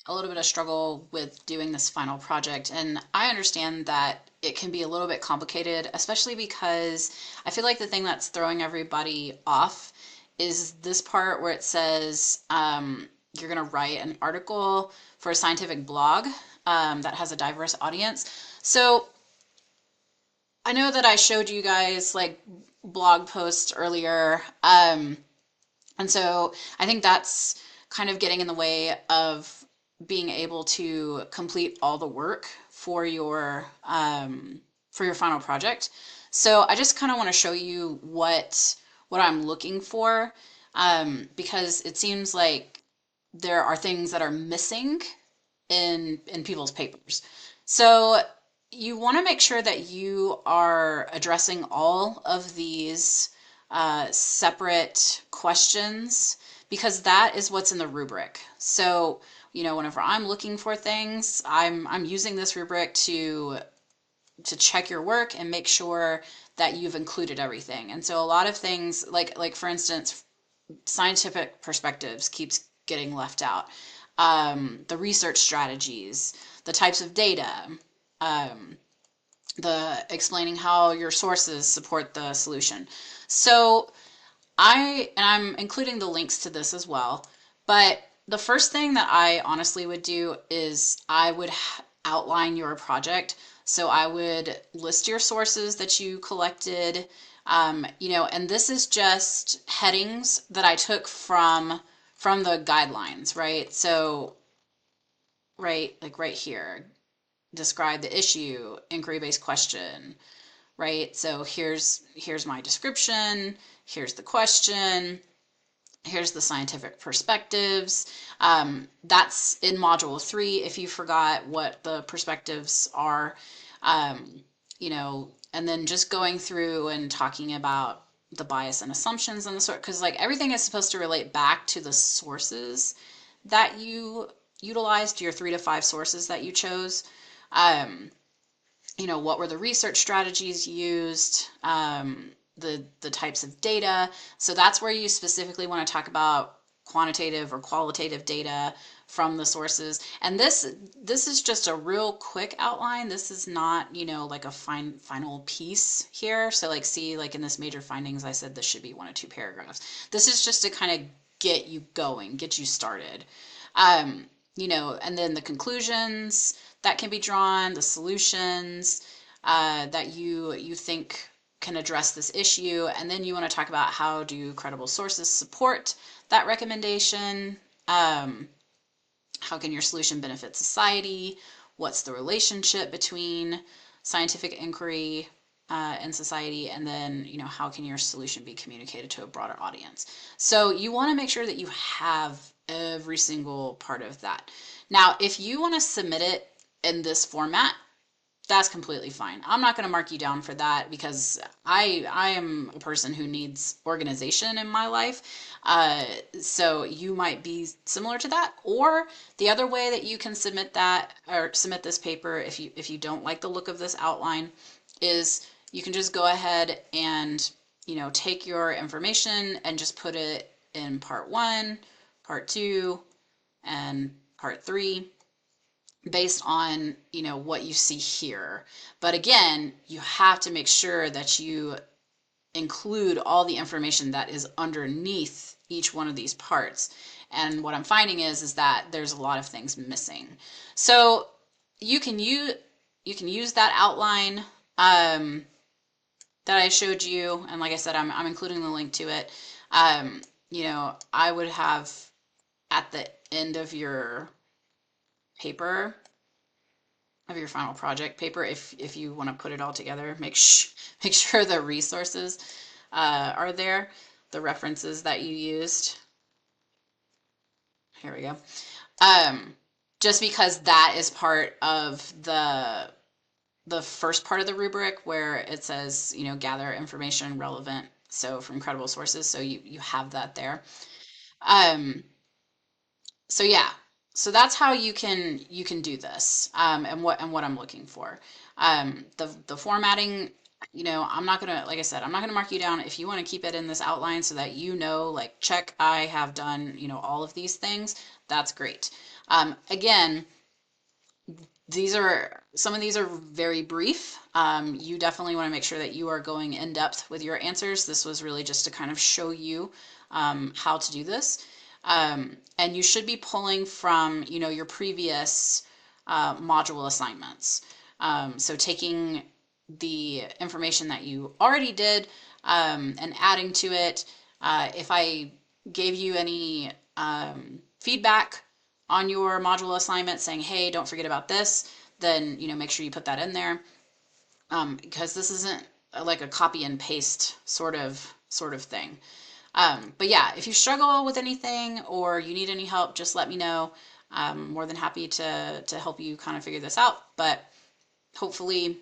a little bit of struggle with doing this final project, and I understand that it can be a little bit complicated, especially because I feel like the thing that's throwing everybody off is this part where it says you're going to write an article for a scientific blog that has a diverse audience. So I know that I showed you guys like blog posts earlier, and so I think that's kind of getting in the way of being able to complete all the work for your final project. So I just kind of want to show you what I'm looking for, because it seems like there are things that are missing in people's papers. So you want to make sure that you are addressing all of these separate questions, because that is what's in the rubric. So, whenever I'm looking for things, I'm using this rubric to check your work and make sure that you've included everything. And so a lot of things like for instance, scientific perspectives keeps getting left out. The research strategies, the types of data, um, the explaining how your sources support the solution. So I'm including the links to this as well, but the first thing that I honestly would do is I would outline your project. So I would list your sources that you collected, and this is just headings that I took from the guidelines, right? So like right here, describe the issue, inquiry-based question, right? So here's my description, here's the question, here's the scientific perspectives. That's in module 3 if you forgot what the perspectives are. um, and then just going through and talking about the bias and assumptions and the sort, because like everything is supposed to relate back to the sources that you utilized, your 3 to 5 sources that you chose. um, what were the research strategies used, the types of data. So that's where you specifically want to talk about quantitative or qualitative data from the sources. And this is just a real quick outline. This is not, like a final piece here. So like see, like in this major findings, I said this should be 1 or 2 paragraphs. This is just to kind of get you going, get you started. And then the conclusions that can be drawn, the solutions that you think can address this issue, and then you want to talk about how do credible sources support that recommendation. How can your solution benefit society? What's the relationship between scientific inquiry and society? And then, how can your solution be communicated to a broader audience? So you want to make sure that you have every single part of that. Now, if you want to submit it in this format, that's completely fine. I'm not going to mark you down for that because I am a person who needs organization in my life. So you might be similar to that. Or the other way that you can submit that or submit this paper, if you don't like the look of this outline, is you can just go ahead and take your information and just put it in part 1, part 2, and part 3, based on what you see here. But again, you have to make sure that you include all the information that is underneath each one of these parts. And what I'm finding is that there's a lot of things missing. So you can use that outline that I showed you, and like I said, I'm including the link to it. I would have at the end of your paper, of your final project paper, if you want to put it all together, make sure the resources are there, the references that you used. Here we go. Just because that is part of the first part of the rubric where it says, gather information relevant, so from credible sources. So you have that there. Um, so yeah, so that's how you can do this, and what I'm looking for. The formatting I'm not gonna, like I said, I'm not gonna mark you down. If you want to keep it in this outline so that like, check, I have done, all of these things, that's great. Again, some of these are very brief. You definitely want to make sure that you are going in depth with your answers. This was really just to kind of show you how to do this. And you should be pulling from, your previous module assignments. So taking the information that you already did and adding to it. If I gave you any feedback on your module assignment saying, hey, don't forget about this, then, make sure you put that in there. Because this isn't like a copy and paste sort of thing. But yeah, if you struggle with anything or you need any help, just let me know. I'm more than happy to help you kind of figure this out. But hopefully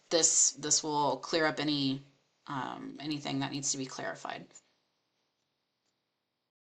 this will clear up anything that needs to be clarified.